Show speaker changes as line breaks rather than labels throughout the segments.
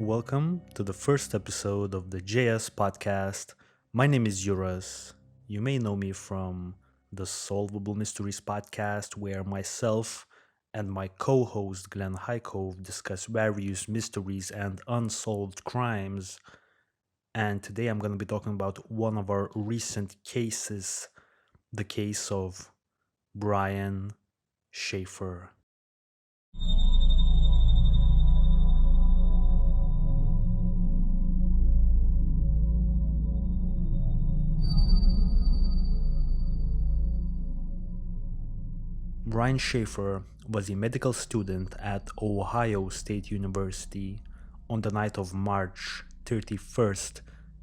Welcome to the first episode of the JS podcast. My name is Juras. You may know me from the Solvable Mysteries Podcast, where myself and my co host Glenn Highcove discuss various mysteries and unsolved crimes. And today I'm going to be talking about one of our recent cases, the case of Brian Shaffer. Brian Shaffer was a medical student at Ohio State University on the night of March 31st,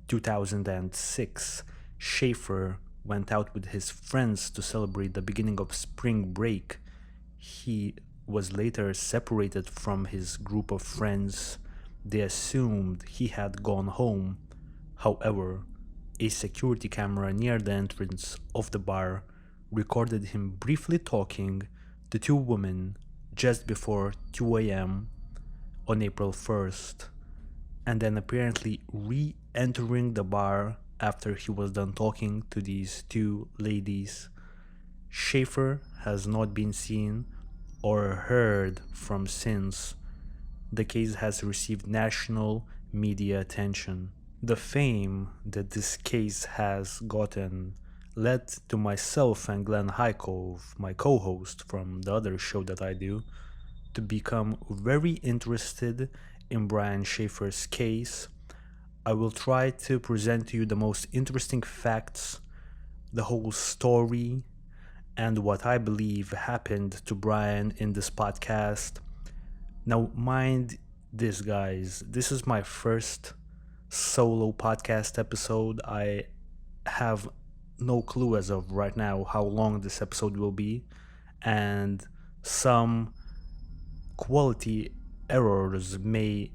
2006. Shaffer went out with his friends to celebrate the beginning of spring break. He was later separated from his group of friends. They assumed he had gone home. However, a security camera near the entrance of the bar recorded him briefly talking to two women just before 2 a.m. on April 1st, and then apparently re entering the bar after he was done talking to these two ladies. Shaffer has not been seen or heard from since. The case has received national media attention. The fame that this case has gotten led to myself and Glenn Highcove, my co host from the other show that I do, to become very interested in Brian Shaffer's case. I will try to present to you the most interesting facts, the whole story, and what I believe happened to Brian in this podcast. Now, mind this, guys, this is my first solo podcast episode. I have no clue as of right now how long this episode will be, and some quality errors may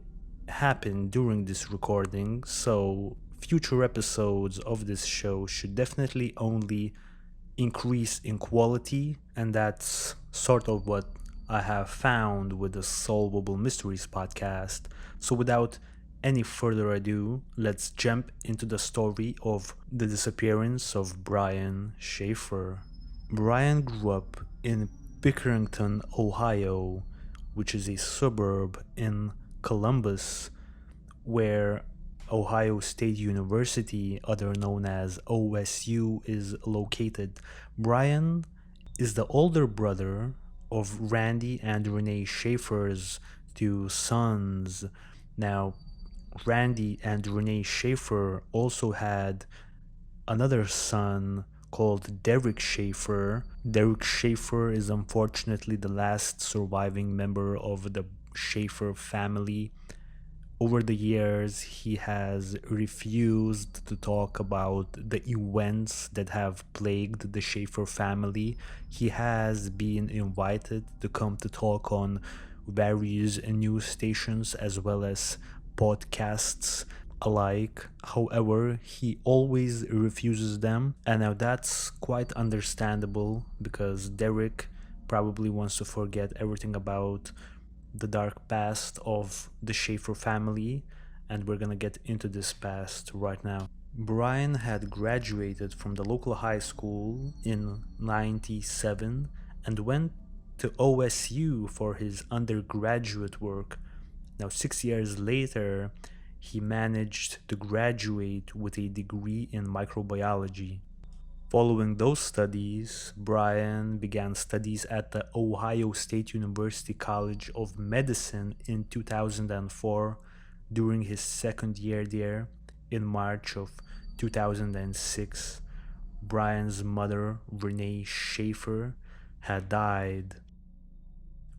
happen during this recording, so future episodes of this show should definitely only increase in quality, and that's sort of what I have found with the Solvable Mysteries podcast. So without any further ado, let's jump into the story of the disappearance of Brian Shaffer. Brian grew up in Pickerington, Ohio, which is a suburb in Columbus, where Ohio State University, other known as OSU, is located. Brian is the older brother of Randy and Renee Shaffer's two sons. Now, Randy and Renee Shaffer also had another son called Derek Shaffer. Derek Shaffer is unfortunately the last surviving member of the Shaffer family. Over the years, he has refused to talk about the events that have plagued the Shaffer family. He has been invited to come to talk on various news stations as well as podcasts alike. However, he always refuses them, and now that's quite understandable because Derek probably wants to forget everything about the dark past of the Shaffer family, and we're gonna get into this past right now. Brian had graduated from the local high school in 97 and went to OSU for his undergraduate work. Now, 6 years later, he managed to graduate with a degree in microbiology. Following those studies, Brian began studies at the Ohio State University College of Medicine in 2004. During his second year there, in March of 2006, Brian's mother, Renee Shaffer, had died.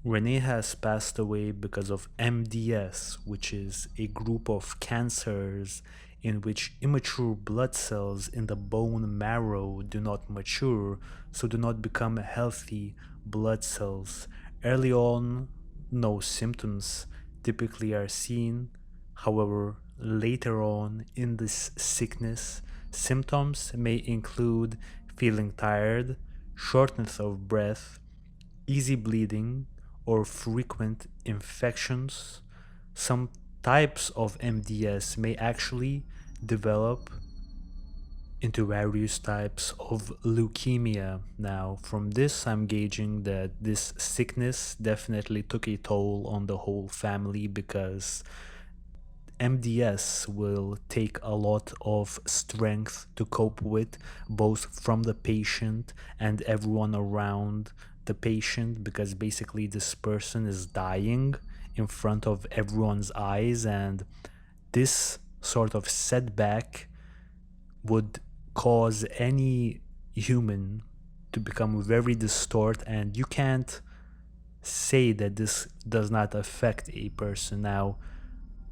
Renee has passed away because of MDS, which is a group of cancers in which immature blood cells in the bone marrow do not mature, so do not become healthy blood cells. Early on, no symptoms typically are seen. However, later on in this sickness, symptoms may include feeling tired, shortness of breath, easy bleeding, or frequent infections. Some types of MDS may actually develop into various types of leukemia. Now, from this, I'm gauging that this sickness definitely took a toll on the whole family because MDS will take a lot of strength to cope with, both from the patient and everyone around the patient, because basically this person is dying in front of everyone's eyes, and this sort of setback would cause any human to become very distort, and you can't say that this does not affect a person. Now,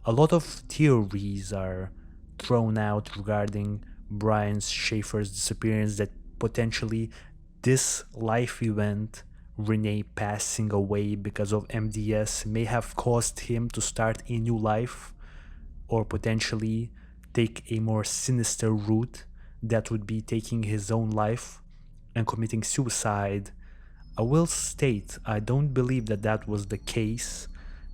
a lot of theories are thrown out regarding Brian Shaffer's disappearance, that potentially this life event, Renee passing away because of MDS, may have caused him to start a new life, or potentially take a more sinister route that would be taking his own life and committing suicide. I will state I don't believe that that was the case,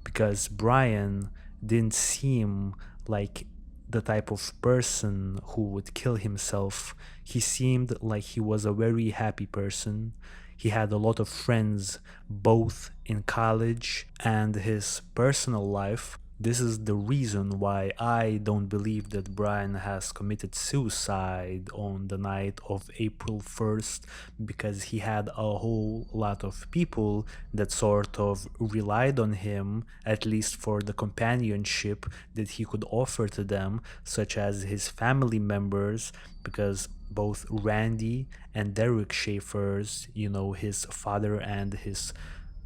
because Brian didn't seem like the type of person who would kill himself. He seemed like he was a very happy person. He had a lot of friends, both in college and his personal life. This is the reason why I don't believe that Brian has committed suicide on the night of April 1st, because he had a whole lot of people that sort of relied on him, at least for the companionship that he could offer to them, such as his family members, because both Randy and Derek Schaefer's, his father and his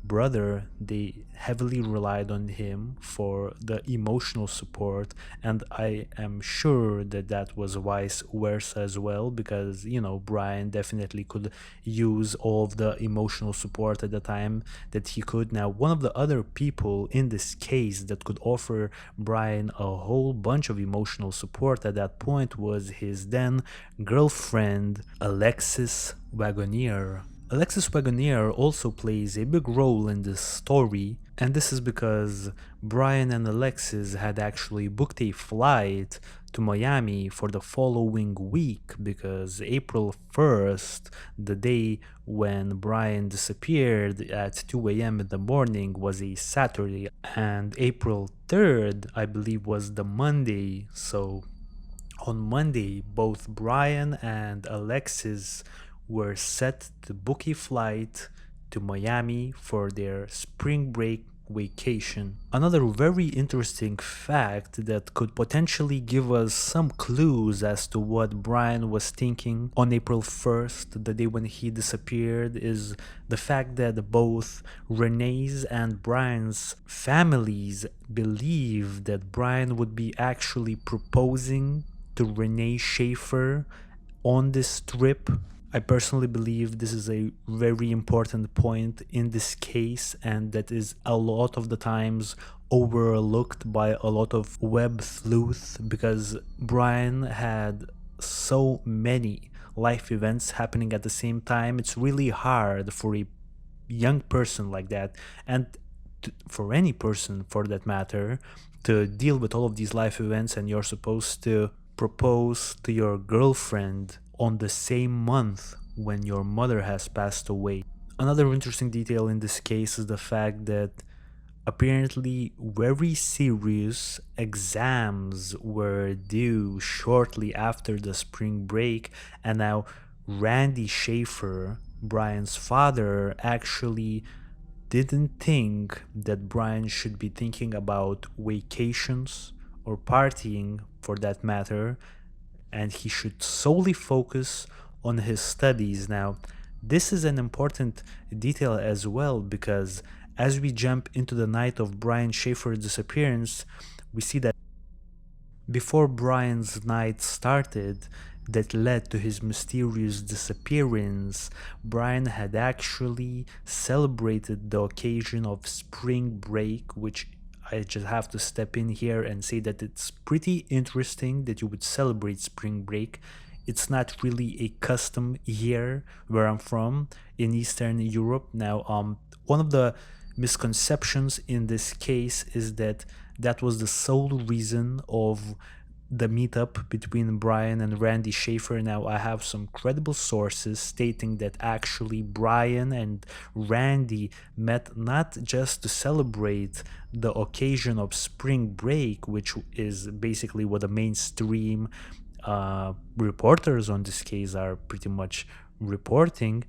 brother, they heavily relied on him for the emotional support, and I am sure that that was vice versa as well, because Brian definitely could use all of the emotional support at the time that he could. Now, one of the other people in this case that could offer Brian a whole bunch of emotional support at that point was his then girlfriend, Alexis Wagonier. Alexis Wagonier also plays a big role in this story, and this is because Brian and Alexis had actually booked a flight to Miami for the following week, because April 1st, the day when Brian disappeared at 2 a.m. in the morning, was a Saturday, and April 3rd, I believe, was the Monday. So on Monday, both Brian and Alexis were set to book a flight to Miami for their spring break vacation. Another very interesting fact that could potentially give us some clues as to what Brian was thinking on April 1st, the day when he disappeared, is the fact that both Renee's and Brian's families believe that Brian would be actually proposing to Renee Shaffer on this trip. I personally believe this is a very important point in this case, and that is a lot of the times overlooked by a lot of web sleuths, because Brian had so many life events happening at the same time. It's really hard for a young person like that, and for any person for that matter, to deal with all of these life events, and you're supposed to propose to your girlfriend on the same month when your mother has passed away. Another interesting detail in this case is the fact that apparently very serious exams were due shortly after the spring break, and now Randy Shaffer, Brian's father, actually didn't think that Brian should be thinking about vacations or partying for that matter, and he should solely focus on his studies. Now, this is an important detail as well, because as we jump into the night of Brian Shaffer's disappearance, we see that before Brian's night started, that led to his mysterious disappearance, Brian had actually celebrated the occasion of spring break, which I just have to step in here and say that it's pretty interesting that you would celebrate spring break. It's not really a custom here where I'm from in Eastern Europe. Now, one of the misconceptions in this case is that that was the sole reason of the meetup between Brian and Randy Shaffer. Now, I have some credible sources stating that actually Brian and Randy met not just to celebrate the occasion of spring break, which is basically what the mainstream reporters on this case are pretty much reporting.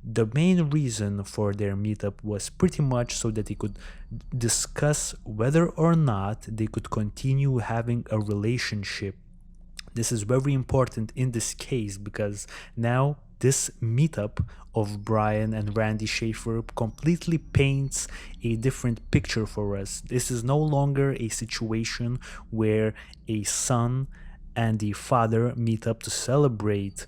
The main reason for their meetup was pretty much so that they could discuss whether or not they could continue having a relationship. This is very important in this case because now this meetup of Brian and Randy Shaffer completely paints a different picture for us. This is no longer a situation where a son and a father meet up to celebrate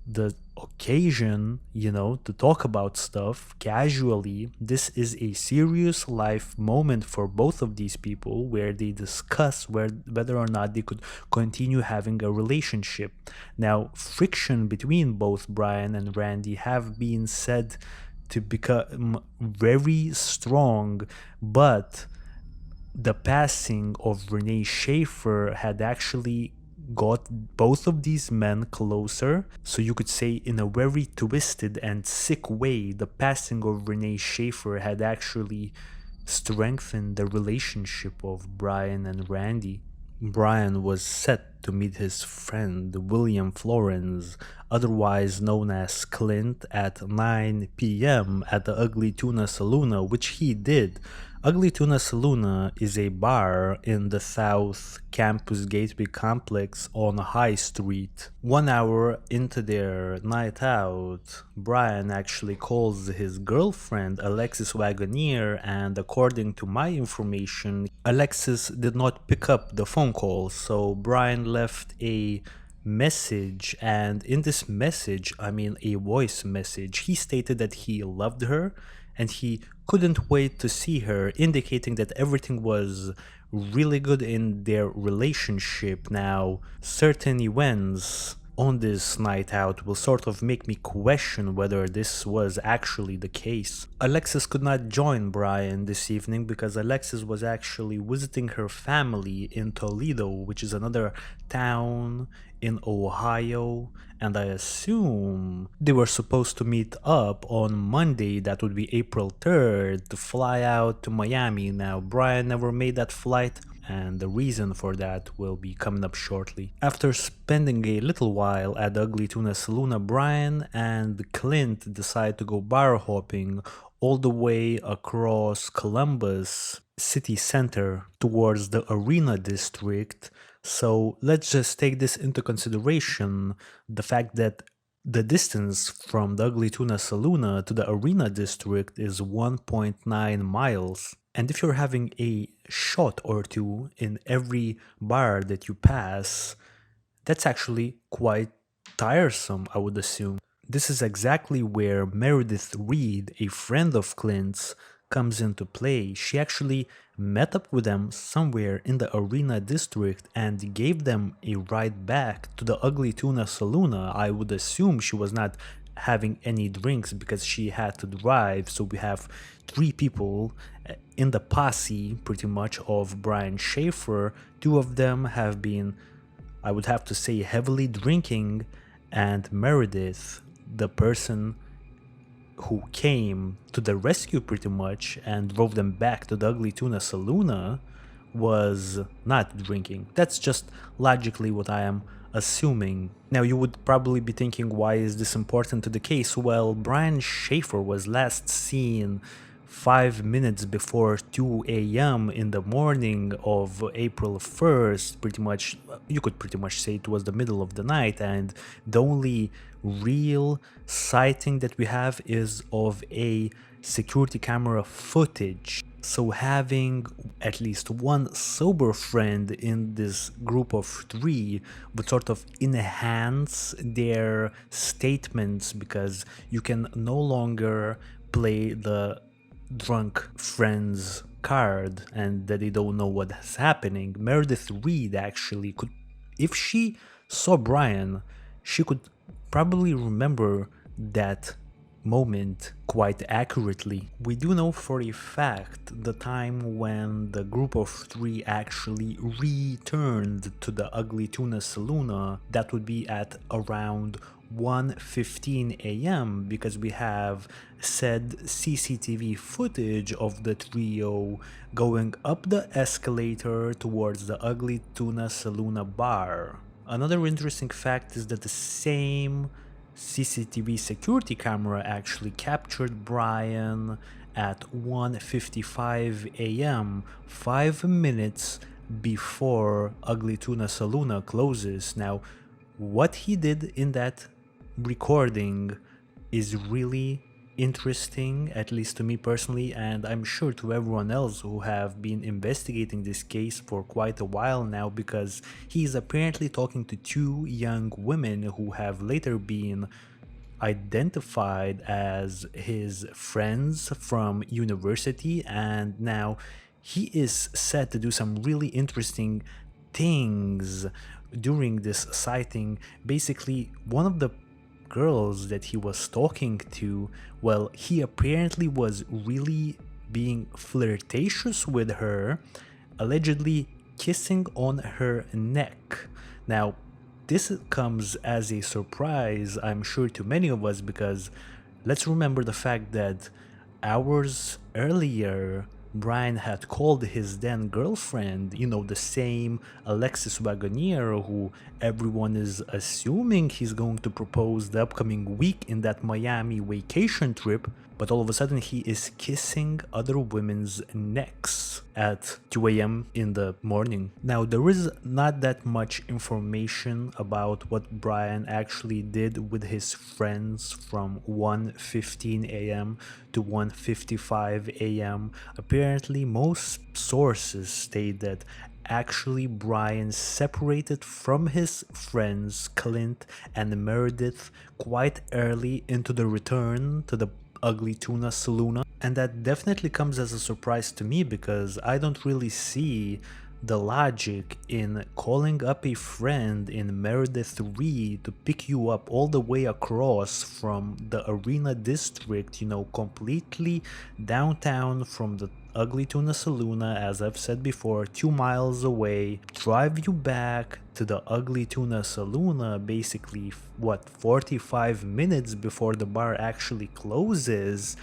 the occasion, to talk about stuff casually. This is a serious life moment for both of these people where they discuss whether or not they could continue having a relationship. Now, friction between both Brian and Randy have been said to become very strong, but the passing of Renee Shaffer had actually got both of these men closer. So you could say, in a very twisted and sick way, the passing of Renee Shaffer had actually strengthened the relationship of Brian and Randy. Brian was set to meet his friend William Florence, otherwise known as Clint, at 9 p.m. at the Ugly Tuna Saloon, which he did. Ugly Tuna Saloon is a bar in the South Campus Gateway complex on High Street. 1 hour into their night out, Brian actually calls his girlfriend Alexis Wagoneer, and according to my information, Alexis did not pick up the phone call, so Brian left a message, and in this message, a voice message, he stated that he loved her and he couldn't wait to see her, indicating that everything was really good in their relationship. Now, certain events on this night out will sort of make me question whether this was actually the case. Alexis could not join Brian this evening because Alexis was actually visiting her family in Toledo, which is another town in Ohio, and I assume they were supposed to meet up on Monday, that would be April 3rd, to fly out to Miami. Now, Brian never made that flight, and the reason for that will be coming up shortly. After spending a little while at the Ugly Tuna Saloon, Brian and Clint decide to go bar hopping all the way across Columbus city center towards the Arena District. So let's just take this into consideration, the fact that the distance from the Ugly Tuna Saloon to the Arena District is 1.9 miles. And if you're having a shot or two in every bar that you pass, that's actually quite tiresome, I would assume. This is exactly where Meredith Reed, a friend of Clint's, comes into play. She actually met up with them somewhere in the Arena District and gave them a ride back to the Ugly Tuna Saloon. I would assume she was not having any drinks because she had to drive. So we have 3 people in the posse pretty much of Brian Shaffer. 2 of them have been, I would have to say, heavily drinking, and Meredith, the person who came to the rescue pretty much and drove them back to the Ugly Tuna Saloon, was not drinking. That's just logically what I am assuming. Now, you would probably be thinking, why is this important to the case? Well, Brian Shaffer was last seen 5 minutes before 2 a.m. in the morning of April 1st. Pretty much, you could pretty much say it was the middle of the night, and the only real sighting that we have is of a security camera footage. So having at least one sober friend in this group of 3 would sort of enhance their statements, because you can no longer play the drunk friends card and that they don't know what's happening. Meredith Reed actually could, if she saw Brian, she could probably remember that moment quite accurately. We do know for a fact the time when the group of three actually returned to the Ugly Tuna Saloon. That would be at around 1:15 a.m. because we have said CCTV footage of the trio going up the escalator towards the Ugly Tuna Saloon bar. Another interesting fact is that the same CCTV security camera actually captured Brian at 1:55 a.m., 5 minutes before Ugly Tuna Saloon closes. Now, what he did in that recording is really interesting, at least to me personally, and I'm sure to everyone else who have been investigating this case for quite a while now, because he's apparently talking to two young women who have later been identified as his friends from university, and now he is set to do some really interesting things during this sighting. Basically, one of the girls that he was talking to, well, he apparently was really being flirtatious with her, allegedly kissing on her neck. Now, this comes as a surprise, I'm sure, to many of us, because let's remember the fact that hours earlier, Brian had called his then girlfriend, the same Alexis Wagoneer who everyone is assuming he's going to propose the upcoming week in that Miami vacation trip, but all of a sudden he is kissing other women's necks at 2 a.m. in the morning. Now, there is not that much information about what Brian actually did with his friends from 1:15 a.m. to 1:55 a.m. Apparently, most sources state that actually Brian separated from his friends Clint and Meredith quite early into the return to the Ugly Tuna Saloon, and that definitely comes as a surprise to me, because I don't really see the logic in calling up a friend in Meredith Reed to pick you up all the way across from the Arena District, completely downtown from the Ugly Tuna Saloon, as I've said before, 2 miles away, drive you back to the Ugly Tuna Saloon, basically, 45 minutes before the bar actually closes,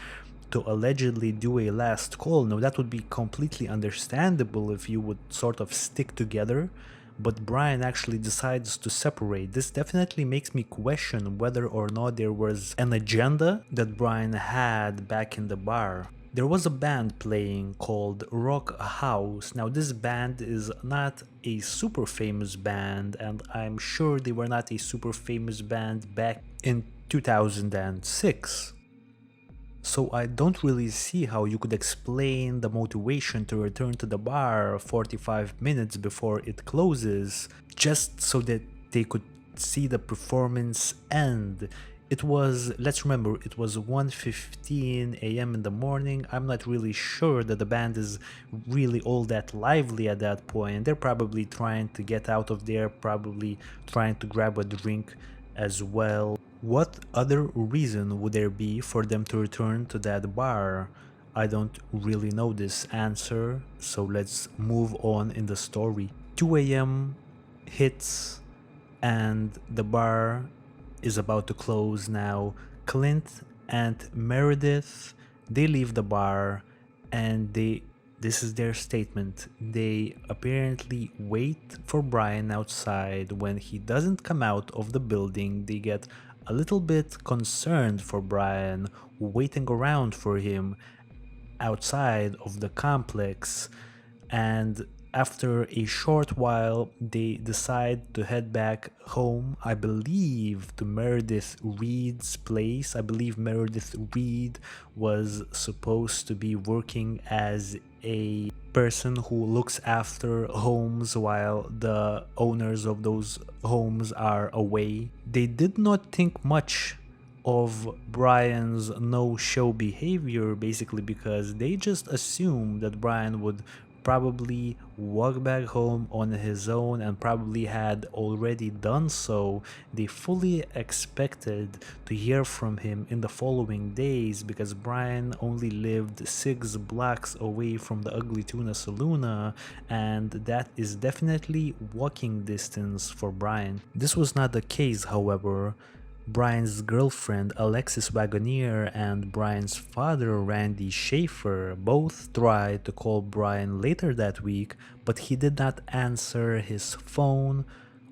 to allegedly do a last call. Now, that would be completely understandable if you would sort of stick together, but Brian actually decides to separate. This definitely makes me question whether or not there was an agenda that Brian had back in the bar. There was a band playing called Rock House. Now, this band is not a super famous band, and I'm sure they were not a super famous band back in 2006. So I don't really see how you could explain the motivation to return to the bar 45 minutes before it closes, just so that they could see the performance end. Let's remember, it was 1:15 a.m. in the morning. I'm not really sure that the band is really all that lively at that point. They're probably trying to get out of there, probably trying to grab a drink as well. What other reason would there be for them to return to that bar? I don't really know this answer, so let's move on in the story. 2 a.m. hits and the bar is about to close now. Clint and Meredith, they leave the bar, and this is their statement. They apparently wait for Brian outside. When he doesn't come out of the building, they get a little bit concerned for Brian, waiting around for him outside of the complex, and after a short while, they decide to head back home, I believe, to Meredith Reed's place. I believe Meredith Reed was supposed to be working as a person who looks after homes while the owners of those homes are away. They did not think much of Brian's no-show behavior, basically because they just assumed that Brian would probably walked back home on his own and probably had already done so. They fully expected to hear from him in the following days because Brian only lived 6 blocks away from the Ugly Tuna Saloon, and that is definitely walking distance for Brian. This was not the case, however. Brian's girlfriend Alexis Wagoneer and Brian's father Randy Shaffer both tried to call Brian later that week, but he did not answer his phone.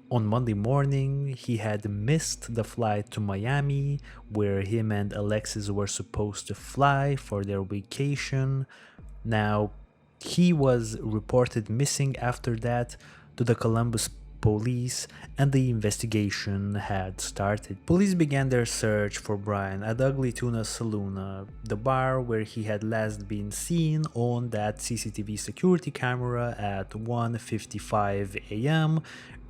On Monday morning, he had missed the flight to Miami, where him and Alexis were supposed to fly for their vacation. Now, he was reported missing after that to the Columbus police, and the investigation had started. Police began their search for Brian at the Ugly Tuna Saloon, the bar where he had last been seen on that CCTV security camera at 1:55 a.m.,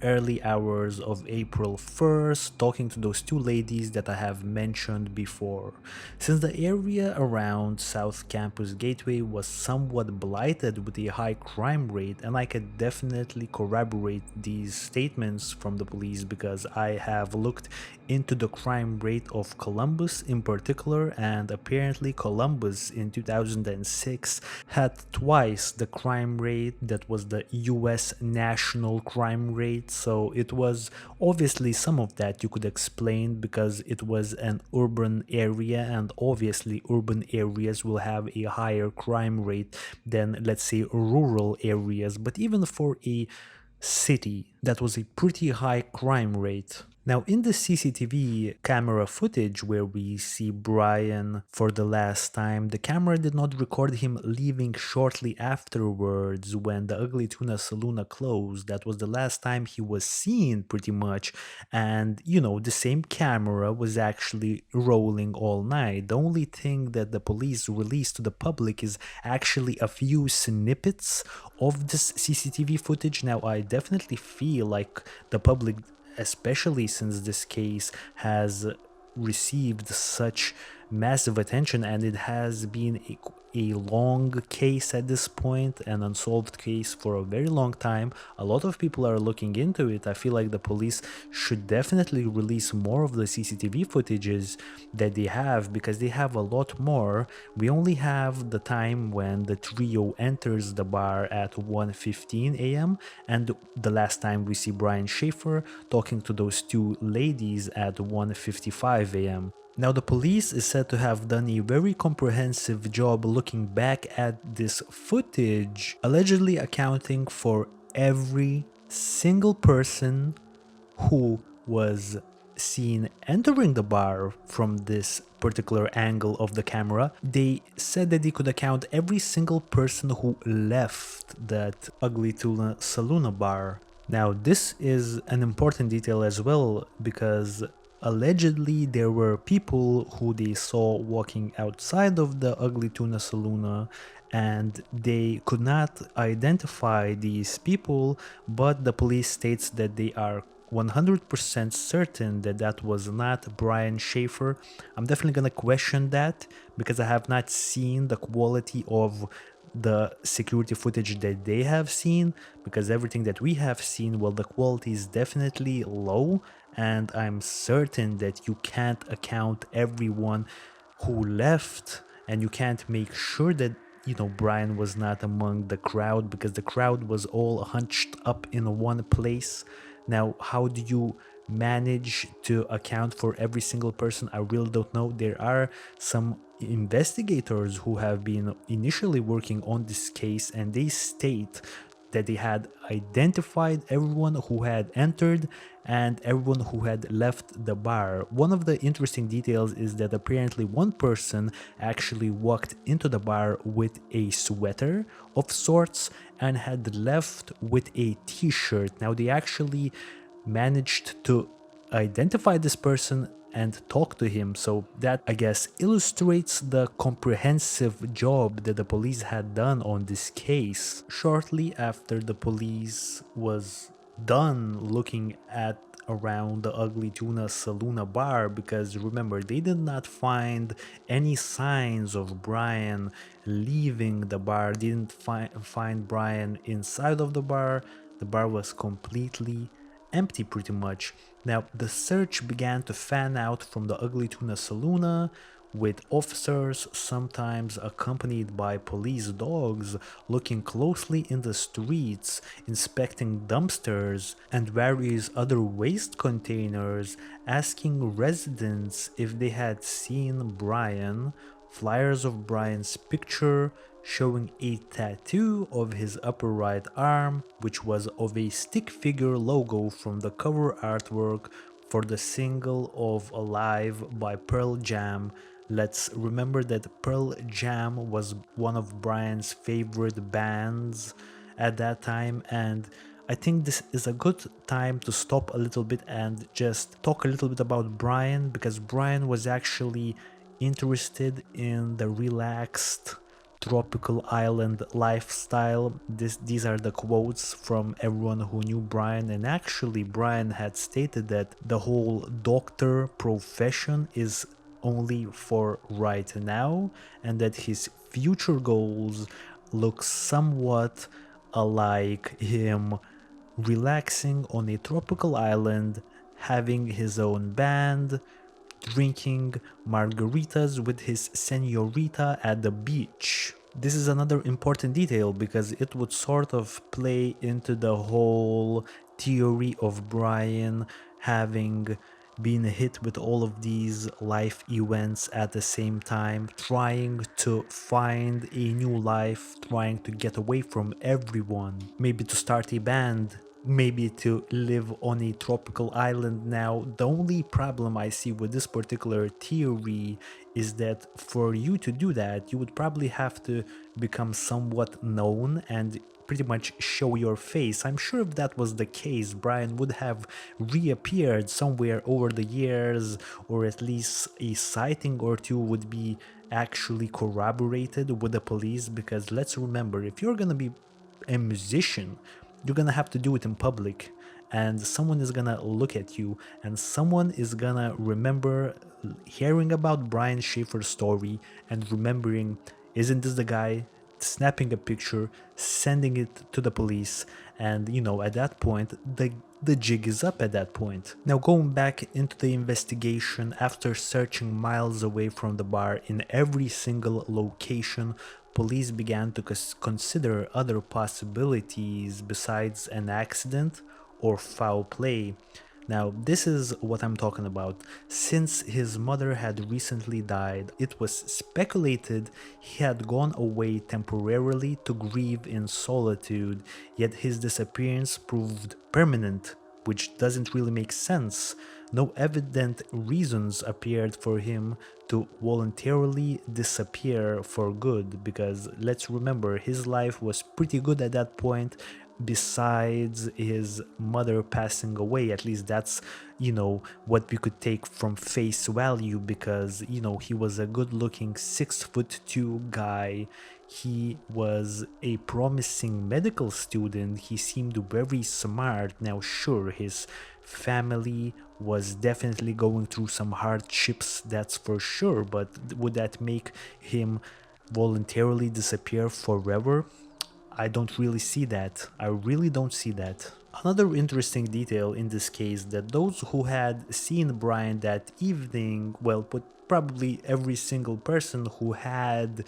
early hours of April 1st, talking to those two ladies that I have mentioned before. Since the area around South Campus Gateway was somewhat blighted with a high crime rate, and I could definitely corroborate these statements from the police because I have looked into the crime rate of Columbus in particular, and apparently Columbus in 2006 had twice the crime rate that was the US national crime rate. So it was obviously some of that you could explain because it was an urban area, and obviously urban areas will have a higher crime rate than, let's say, rural areas. But even for a city, that was a pretty high crime rate. Now, in the CCTV camera footage where we see Brian for the last time, the camera did not record him leaving shortly afterwards when the Ugly Tuna Saloon closed. That was the last time he was seen, pretty much. And, the same camera was actually rolling all night. The only thing that the police released to the public is actually a few snippets of this CCTV footage. Now, I definitely feel like the public, especially since this case has received such massive attention and it has been a long case at this point, an unsolved case for a very long time. A lot of people are looking into it. I feel like the police should definitely release more of the CCTV footages that they have because they have a lot more. We only have the time when the trio enters the bar at 1:15 a.m. and the last time we see Brian Shaffer talking to those two ladies at 1:55 a.m. Now, the police is said to have done a very comprehensive job looking back at this footage, allegedly accounting for every single person who was seen entering the bar from this particular angle of the camera. They said that they could account every single person who left that Ugly Tuna Saloon bar. Now, this is an important detail as well because allegedly there were people who they saw walking outside of the Ugly Tuna Saloon and they could not identify these people, but the police states that they are 100% certain that that was not Brian Shaffer. I'm definitely gonna question that because I have not seen the quality of the security footage that they have seen, because everything that we have seen, well, the quality is definitely low, and I'm certain that you can't account everyone who left, and you can't make sure that Brian was not among the crowd because the crowd was all hunched up in one place. Now, how do you manage to account for every single person? I really don't know. There are some investigators who have been initially working on this case, and they state that they had identified everyone who had entered and everyone who had left the bar. One of the interesting details is that apparently one person actually walked into the bar with a sweater of sorts and had left with a t-shirt. Now, they actually managed to identify this person and talk to him, so that, I guess, illustrates the comprehensive job that the police had done on this case. Shortly after the police was done looking at around the Ugly Tuna Saluna bar, because remember, they did not find any signs of Brian leaving the bar, didn't find Brian inside of the bar. The bar was completely empty pretty much. Now, the search began to fan out from the Ugly Tuna Saluna, with officers, sometimes accompanied by police dogs, looking closely in the streets, inspecting dumpsters and various other waste containers, asking residents if they had seen Brian, flyers of Brian's picture showing a tattoo of his upper right arm, which was of a stick figure logo from the cover artwork for the single of Alive by Pearl Jam. Let's remember that Pearl Jam was one of Brian's favorite bands at that time, and I think this is a good time to stop a little bit and just talk a little bit about Brian, because Brian was actually interested in the relaxed tropical island lifestyle. These are the quotes from everyone who knew Brian, and actually Brian had stated that the whole doctor profession is only for right now, and that his future goals look somewhat like him relaxing on a tropical island, having his own band, drinking margaritas with his senorita at the beach. This is another important detail because it would sort of play into the whole theory of Brian having been hit with all of these life events at the same time, trying to find a new life, trying to get away from everyone, maybe to start a band, maybe to live on a tropical island. Now, the only problem I see with this particular theory is that for you to do that, you would probably have to become somewhat known and pretty much show your face. I'm sure if that was the case, Brian would have reappeared somewhere over the years, or at least a sighting or two would be actually corroborated with the police. Because let's remember, if you're gonna be a musician, you're gonna have to do it in public, and someone is gonna look at you, and someone is gonna remember hearing about Brian Shaffer's story and remembering, isn't this the guy, snapping a picture, sending it to the police, and at that point the jig is up at that point. Now, going back into the investigation, after searching miles away from the bar in every single location, police began to consider other possibilities besides an accident or foul play. Now, this is what I'm talking about. Since his mother had recently died, it was speculated he had gone away temporarily to grieve in solitude, yet his disappearance proved permanent, which doesn't really make sense. No evident reasons appeared for him to voluntarily disappear for good, because let's remember, his life was pretty good at that point, besides his mother passing away. At least that's what we could take from face value, because he was a good looking 6'2" guy. He was a promising medical student. He seemed very smart. Now, sure, his family was definitely going through some hardships, that's for sure, but would that make him voluntarily disappear forever? I don't really see that. I really don't see that. Another interesting detail in this case, that those who had seen Brian that evening, well, but probably every single person who had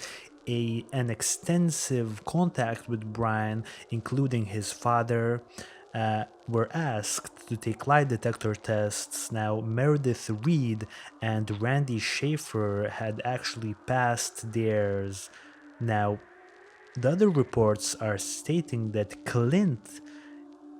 an extensive contact with Brian, including his father, were asked to take lie detector tests. Now, Meredith Reed and Randy Shaffer had actually passed theirs. Now, the other reports are stating that Clint,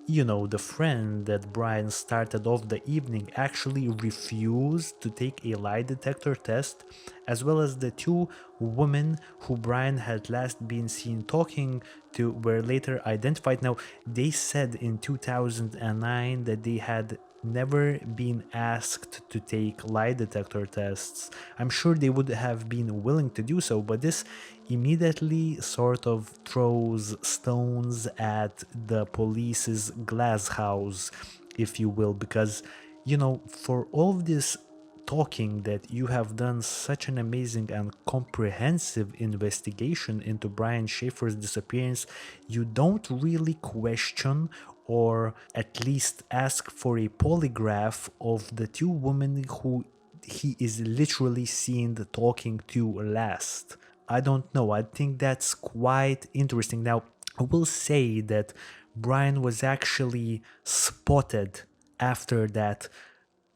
the friend that Brian started off the evening, actually refused to take a lie detector test, as well as the two women who Brian had last been seen talking to were later identified. Now, they said in 2009 that they had never been asked to take lie detector tests, I'm sure they would have been willing to do so, but this immediately sort of throws stones at the police's glass house, if you will, because, for all of this talking that you have done such an amazing and comprehensive investigation into Brian Shaffer's disappearance, you don't really question or at least ask for a polygraph of the two women who he is literally seen talking to last. I don't know. I think that's quite interesting. Now, I will say that Brian was actually spotted after that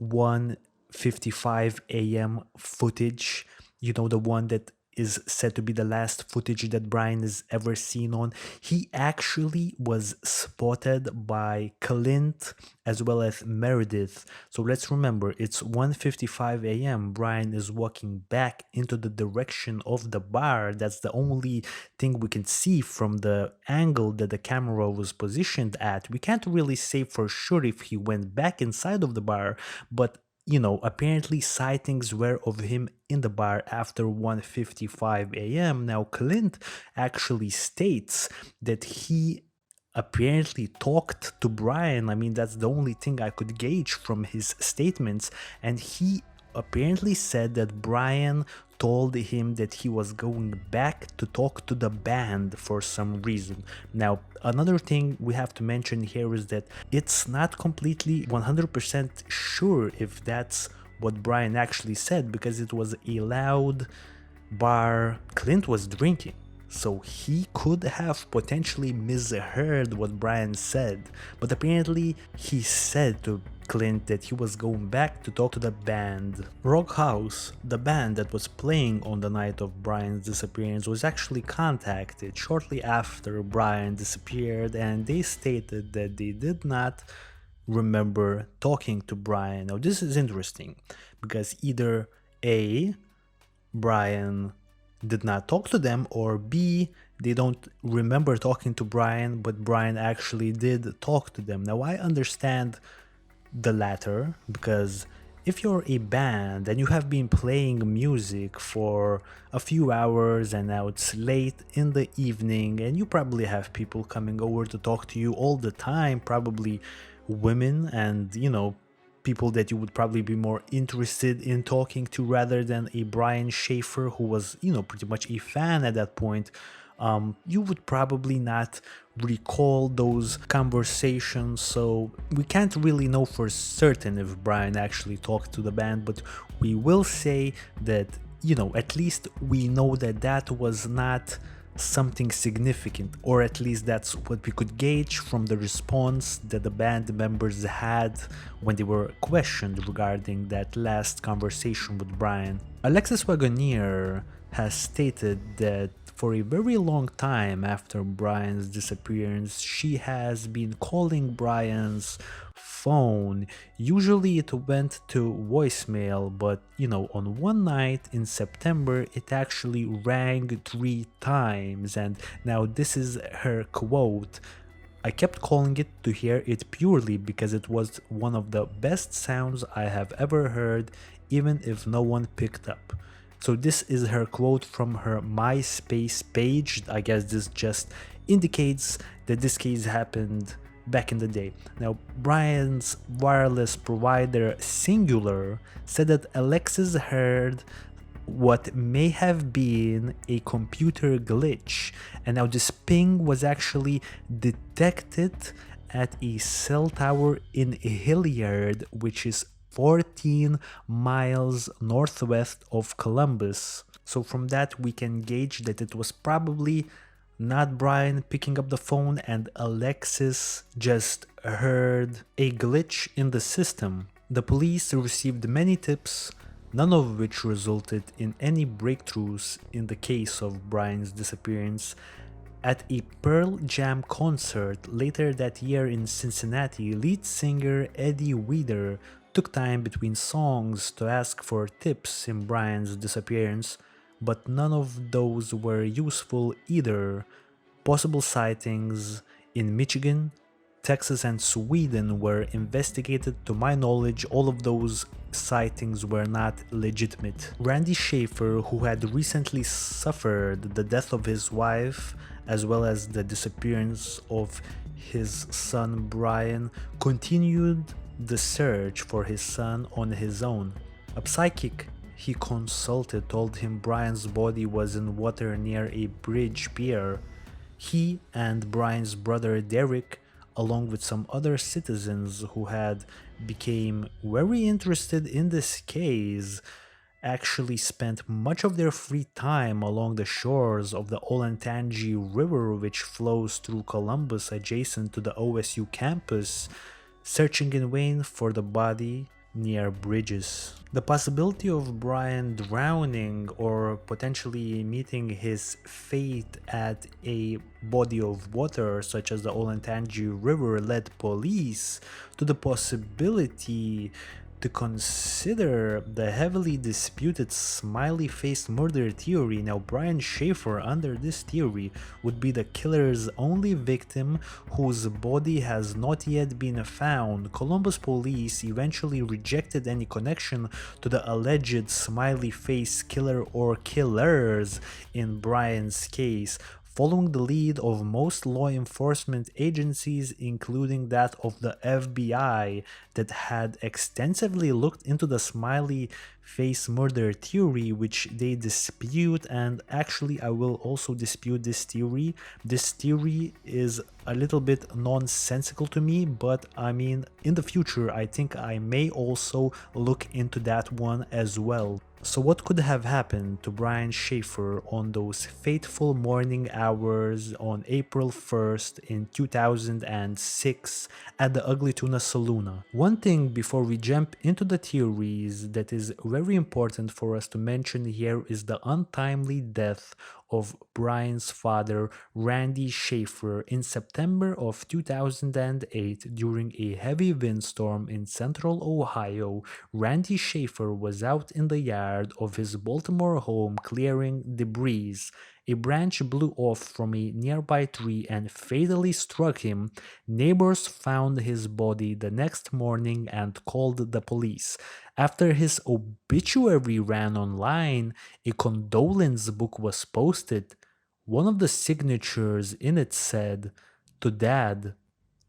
1:55 a.m. footage, the one that is said to be the last footage that Brian is ever seen on. He actually was spotted by Clint as well as Meredith. So let's remember, it's 1:55 a.m. Brian is walking back into the direction of the bar. That's the only thing we can see from the angle that the camera was positioned at. We can't really say for sure if he went back inside of the bar, but apparently sightings were of him in the bar after 1:55 a.m. Now, Clint actually states that he apparently talked to Brian. I mean, that's the only thing I could gauge from his statements. And he apparently said that Brian told him that he was going back to talk to the band for some reason. Now, another thing we have to mention here is that it's not completely 100% sure if that's what Brian actually said, because it was a loud bar Clint was drinking. So he could have potentially misheard what Brian said, but apparently he said to Clint that he was going back to talk to the band. Rock House, the band that was playing on the night of Brian's disappearance, was actually contacted shortly after Brian disappeared, and they stated that they did not remember talking to Brian. Now, this is interesting because either A, Brian did not talk to them, or B, they don't remember talking to Brian, but Brian actually did talk to them. Now, I understand the latter, because if you're a band and you have been playing music for a few hours and now it's late in the evening and you probably have people coming over to talk to you all the time, probably women and, people that you would probably be more interested in talking to rather than a Brian Shaffer who was, pretty much a fan at that point. You would probably not recall those conversations, so we can't really know for certain if Brian actually talked to the band, but we will say that, at least we know that that was not something significant, or at least that's what we could gauge from the response that the band members had when they were questioned regarding that last conversation with Brian. Alexis Wagoneer has stated that for a very long time after Brian's disappearance, she has been calling Brian's phone. Usually it went to voicemail, but on one night in September, it actually rang 3 times. And now this is her quote: "I kept calling it to hear it purely because it was one of the best sounds I have ever heard, even if no one picked up." So this is her quote from her MySpace page. I guess this just indicates that this case happened back in the day. Now, Brian's wireless provider, Singular, said that Alexis heard what may have been a computer glitch, and now this ping was actually detected at a cell tower in Hilliard, which is 14 miles northwest of Columbus. So from that we can gauge that it was probably not Brian picking up the phone, and Alexis just heard a glitch in the system. The police received many tips, none of which resulted in any breakthroughs in the case of Brian's disappearance. At a Pearl Jam concert later that year in Cincinnati, lead singer Eddie Vedder took time between songs to ask for tips in Brian's disappearance, but none of those were useful either. Possible sightings in Michigan, Texas and Sweden were investigated. To my knowledge, all of those sightings were not legitimate. Randy Shaffer, who had recently suffered the death of his wife as well as the disappearance of his son Brian, continued the search for his son on his own. A psychic he consulted told him Brian's body was in water near a bridge pier. He and Brian's brother Derek, along with some other citizens who had became very interested in this case, actually spent much of their free time along the shores of the Olentangy River, which flows through Columbus adjacent to the OSU campus, searching in vain for the body near bridges. The possibility of Brian drowning or potentially meeting his fate at a body of water such as the Olentangy River led police to the possibility to consider the heavily disputed smiley-faced murder theory. Now, Brian Shaffer, under this theory, would be the killer's only victim whose body has not yet been found. Columbus police eventually rejected any connection to the alleged smiley-face killer or killers in Brian's case, following the lead of most law enforcement agencies, including that of the FBI, that had extensively looked into the smiley face murder theory, which they dispute. And actually, I will also dispute this theory. This theory is a little bit nonsensical to me, but I mean, in the future, I think I may also look into that one as well. So what could have happened to Brian Shaffer on those fateful morning hours on April 1st in 2006 at the Ugly Tuna Saloon? One thing before we jump into the theories that is very important for us to mention here is the untimely death of Brian's father, Randy Shaffer, in September of 2008 during a heavy windstorm in central Ohio. Randy Shaffer was out in the yard of his Baltimore home clearing debris. A branch blew off from a nearby tree and fatally struck him. Neighbors found his body the next morning and called the police. After his obituary ran online, a condolence book was posted. One of the signatures in it said, "To Dad,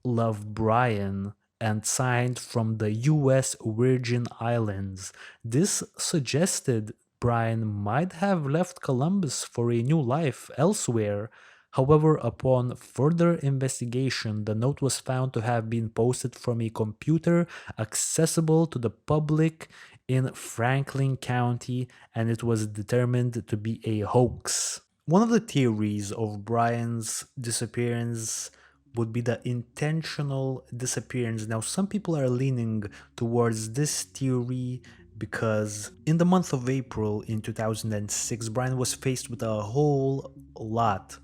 Love Brian," and signed from the US Virgin Islands. This suggested Brian might have left Columbus for a new life elsewhere. However, upon further investigation, the note was found to have been posted from a computer accessible to the public in Franklin County, and it was determined to be a hoax. One of the theories of Brian's disappearance would be the intentional disappearance. Now, some people are leaning towards this theory because in the month of April in 2006, Brian was faced with a whole lot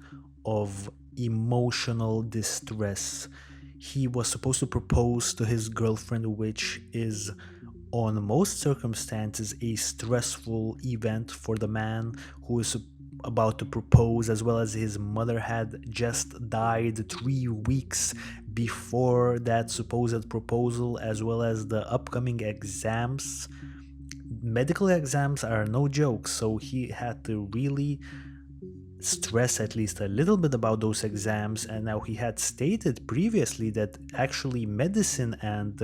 of emotional distress. He was supposed to propose to his girlfriend, which is on most circumstances a stressful event for the man who is about to propose, as well as his mother had just died 3 weeks before that supposed proposal, as well as the upcoming exams. Medical exams are no joke, so he had to really stress at least a little bit about those exams. And now he had stated previously that actually medicine and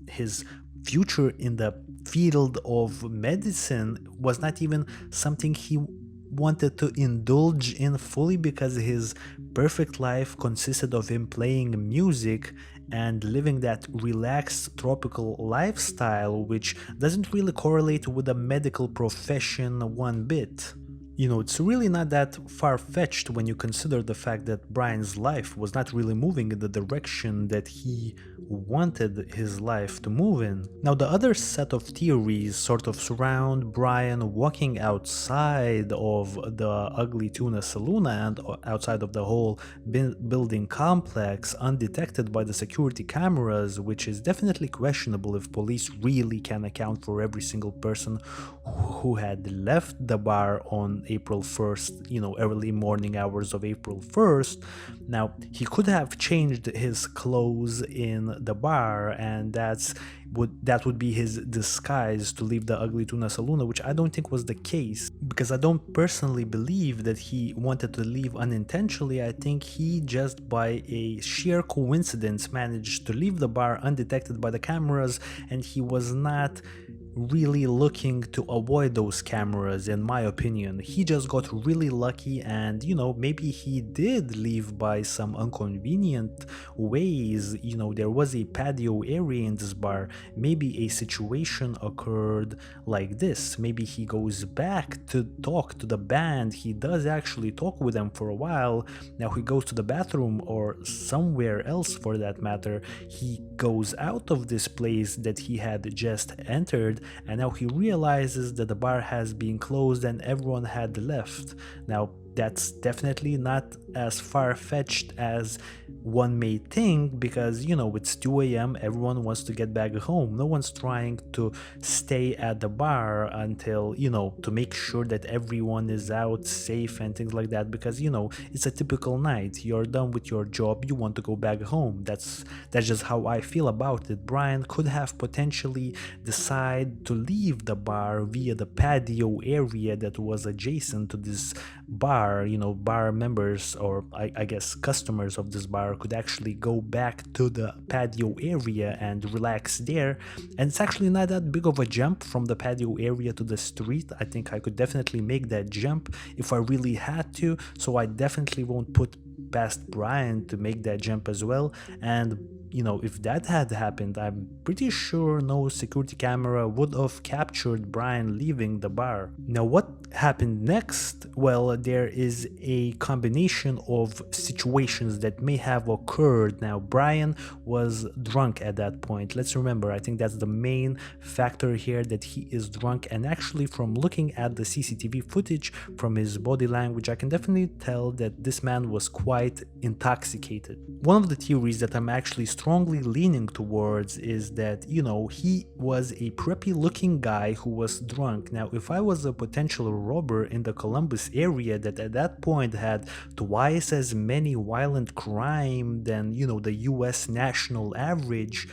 his future in the field of medicine was not even something he wanted to indulge in fully, because his perfect life consisted of him playing music and living that relaxed tropical lifestyle, which doesn't really correlate with the medical profession one bit. It's really not that far-fetched when you consider the fact that Brian's life was not really moving in the direction that he wanted his life to move in. Now, the other set of theories sort of surround Brian walking outside of the Ugly Tuna Saloon and outside of the whole building complex undetected by the security cameras, which is definitely questionable if police really can account for every single person who had left the bar on April 1st, early morning hours of April 1st. Now, he could have changed his clothes in the bar, and that would be his disguise to leave the Ugly Tuna Saloon, which I don't think was the case, because I don't personally believe that he wanted to leave unintentionally. I think he just by a sheer coincidence managed to leave the bar undetected by the cameras, and he was not really looking to avoid those cameras, in my opinion. He just got really lucky, and maybe he did leave by some inconvenient ways. There was a patio area in this bar. Maybe a situation occurred like this. Maybe he goes back to talk to the band. He does actually talk with them for a while. Now he goes to the bathroom, or somewhere else for that matter. He goes out of this place that he had just entered, and now he realizes that the bar has been closed and everyone had left. Now, that's definitely not as far-fetched as one may think, because it's 2 a.m. everyone wants to get back home. No one's trying to stay at the bar until to make sure that everyone is out safe and things like that, because it's a typical night. You're done with your job, you want to go back home. That's just how I feel about it. Brian could have potentially decided to leave the bar via the patio area that was adjacent to this bar. Bar members, or I guess customers of this bar, could actually go back to the patio area and relax there. And it's actually not that big of a jump from the patio area to the street. I think I could definitely make that jump if I really had to, so I definitely won't put past Brian to make that jump as well. And if that had happened, I'm pretty sure no security camera would have captured Brian leaving the bar. Now, what happened next? Well, there is a combination of situations that may have occurred. Now, Brian was drunk at that point. Let's remember, I think that's the main factor here, that he is drunk. And actually, from looking at the CCTV footage, from his body language, I can definitely tell that this man was quite intoxicated. One of the theories that I'm actually strongly leaning towards is that, he was a preppy looking guy who was drunk. Now, if I was a potential robber in the Columbus area that at that point had twice as many violent crime than, the US national average,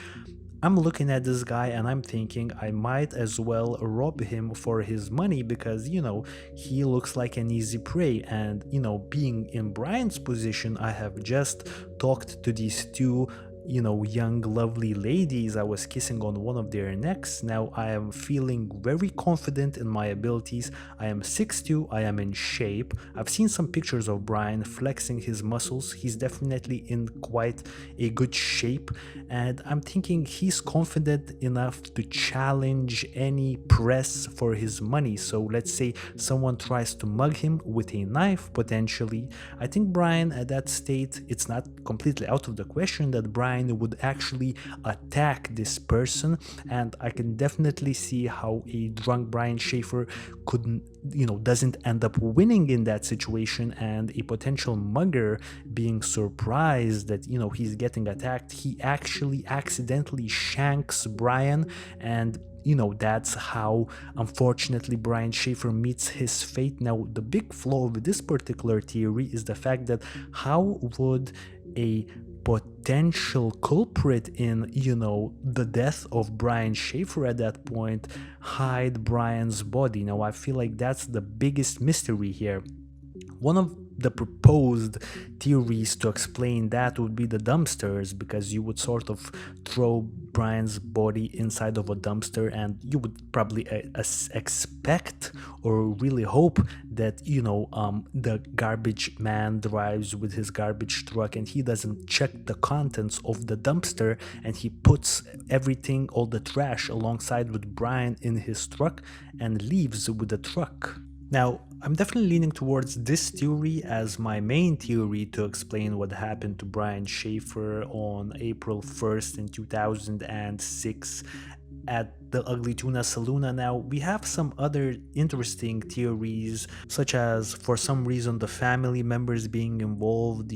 I'm looking at this guy and I'm thinking I might as well rob him for his money, because, he looks like an easy prey. And, being in Brian's position, I have just talked to these two young lovely ladies. I was kissing on one of their necks. Now I am feeling very confident in my abilities. I am 6'2", I am in shape. I've seen some pictures of Brian flexing his muscles. He's definitely in quite a good shape, and I'm thinking he's confident enough to challenge any press for his money. So let's say someone tries to mug him with a knife, potentially. I think Brian at that state, it's not completely out of the question that Brian would actually attack this person, and I can definitely see how a drunk Brian Shaffer couldn't, doesn't end up winning in that situation, and a potential mugger being surprised that, he's getting attacked, he actually accidentally shanks Brian, and that's how, unfortunately, Brian Shaffer meets his fate. Now, the big flaw with this particular theory is the fact that how would a potential culprit in, the death of Brian Shaffer at that point hide Brian's body? Now, I feel like that's the biggest mystery here. One of the proposed theories to explain that would be the dumpsters, because you would sort of throw Brian's body inside of a dumpster, and you would probably expect or really hope that the garbage man drives with his garbage truck and he doesn't check the contents of the dumpster, and he puts everything, all the trash, alongside with Brian in his truck and leaves with the truck. Now, I'm definitely leaning towards this theory as my main theory to explain what happened to Brian Shaffer on April 1st in 2006 at the Ugly Tuna Saloon. Now, we have some other interesting theories, such as for some reason the family members being involved,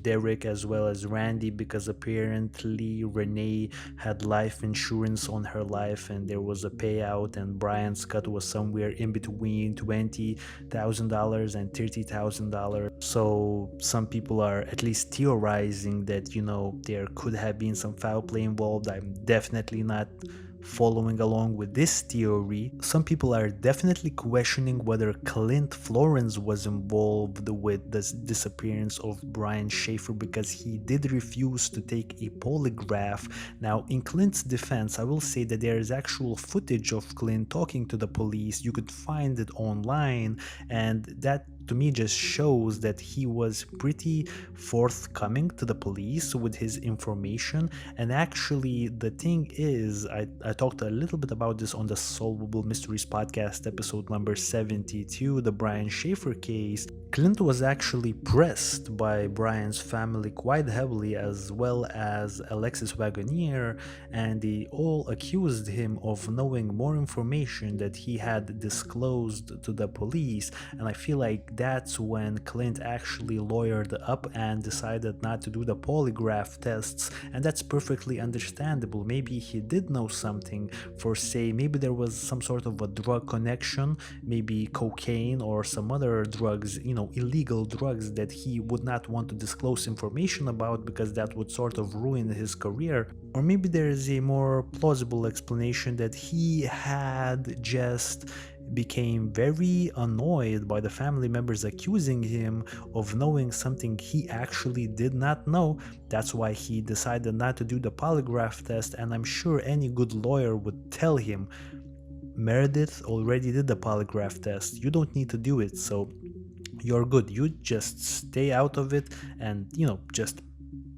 Derek as well as Randy, because apparently Renee had life insurance on her life and there was a payout, and Brian's cut was somewhere in between $20,000 and $30,000. So some people are at least theorizing that, there could have been some foul play involved. I'm definitely not following along with this theory. Some people are definitely questioning whether Clint Florence was involved with the disappearance of Brian Shaffer, because he did refuse to take a polygraph. Now, in Clint's defense, I will say that there is actual footage of Clint talking to the police. You could find it online, and that to me just shows that he was pretty forthcoming to the police with his information. And actually, the thing is, I talked a little bit about this on the Solvable Mysteries Podcast, episode number 72, the Brian Shaffer case. Clint was actually pressed by Brian's family quite heavily, as well as Alexis Wagoneer, and they all accused him of knowing more information that he had disclosed to the police. And I feel like that's when Clint actually lawyered up and decided not to do the polygraph tests, and that's perfectly understandable. Maybe he did know something, for say, maybe there was some sort of a drug connection, maybe cocaine or some other drugs, illegal drugs that he would not want to disclose information about because that would sort of ruin his career. Or maybe there is a more plausible explanation that he had just became very annoyed by the family members accusing him of knowing something he actually did not know. That's why he decided not to do the polygraph test, and I'm sure any good lawyer would tell him, Meredith already did the polygraph test, you don't need to do it, so you're good, you just stay out of it and, just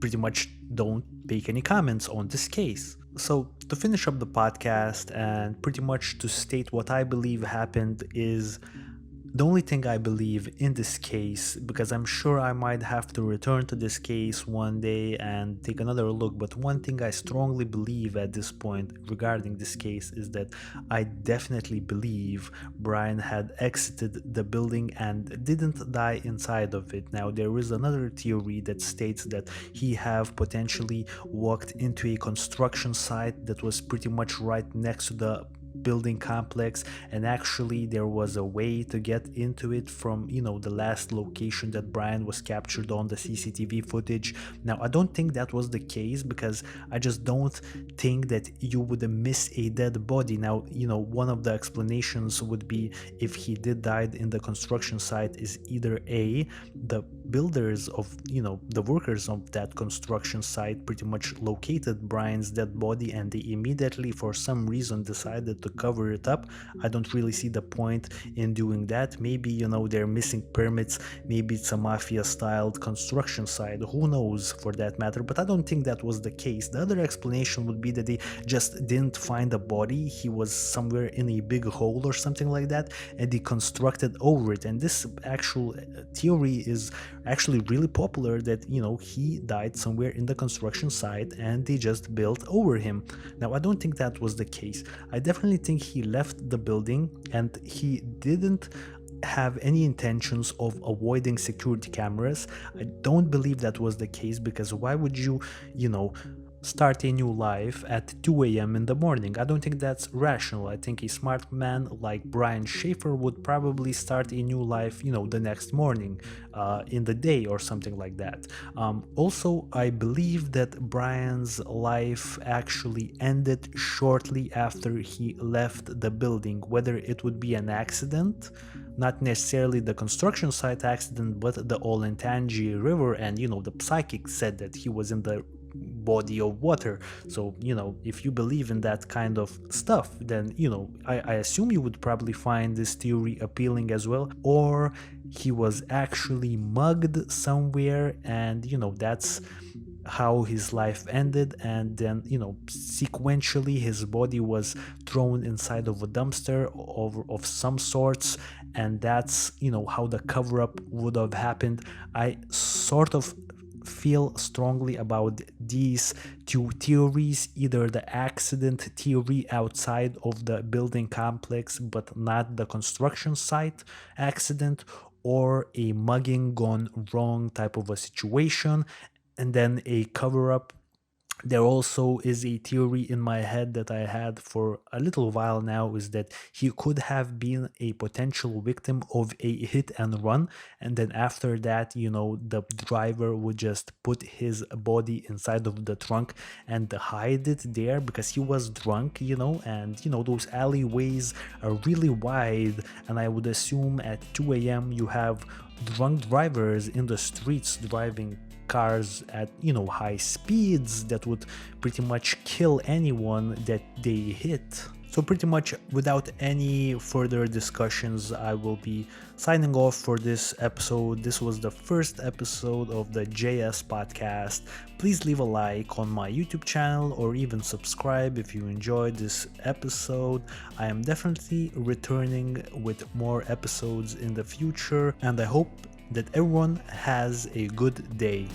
pretty much don't make any comments on this case. So, to finish up the podcast and pretty much to state what I believe happened is the only thing I believe in this case, because I'm sure I might have to return to this case one day and take another look, but one thing I strongly believe at this point regarding this case is that I definitely believe Brian had exited the building and didn't die inside of it. Now, there is another theory that states that he have potentially walked into a construction site that was pretty much right next to the building complex, and actually there was a way to get into it from the last location that Brian was captured on the CCTV footage. Now, I don't think that was the case, because I just don't think that you would miss a dead body. Now, one of the explanations would be, if he did die in the construction site, is either A, the builders of the workers of that construction site pretty much located Brian's dead body and they immediately for some reason decided to cover it up. I don't really see the point in doing that. Maybe they're missing permits, maybe it's a mafia styled construction site, who knows for that matter, but I don't think that was the case. The other explanation would be that they just didn't find a body, he was somewhere in a big hole or something like that, and they constructed over it. And this actual theory is actually really popular, that he died somewhere in the construction site and they just built over him. Now, I don't think that was the case. I definitely think he left the building and he didn't have any intentions of avoiding security cameras. I don't believe that was the case, because why would you start a new life at 2 a.m. in the morning? I don't think that's rational. I think a smart man like Brian Shaffer would probably start a new life, the next morning, in the day or something like that. Also, I believe that Brian's life actually ended shortly after he left the building, whether it would be an accident, not necessarily the construction site accident, but the Olentangy River, and the psychic said that he was in the body of water. So if you believe in that kind of stuff, then I assume you would probably find this theory appealing as well. Or he was actually mugged somewhere, and that's how his life ended, and then sequentially his body was thrown inside of a dumpster of some sorts, and that's how the cover-up would have happened. I sort of feel strongly about these two theories, either the accident theory outside of the building complex but not the construction site accident, or a mugging gone wrong type of a situation, and then a cover up. There also is a theory in my head that I had for a little while now, is that he could have been a potential victim of a hit and run, and then after that, the driver would just put his body inside of the trunk and hide it there because he was drunk, and those alleyways are really wide, and I would assume at 2 a.m. you have drunk drivers in the streets driving cars at high speeds that would pretty much kill anyone that they hit. So pretty much without any further discussions, I will be signing off for this episode. This was the first episode of the JS podcast. Please leave a like on my YouTube channel or even subscribe if you enjoyed this episode. I am definitely returning with more episodes in the future, and I hope that everyone has a good day.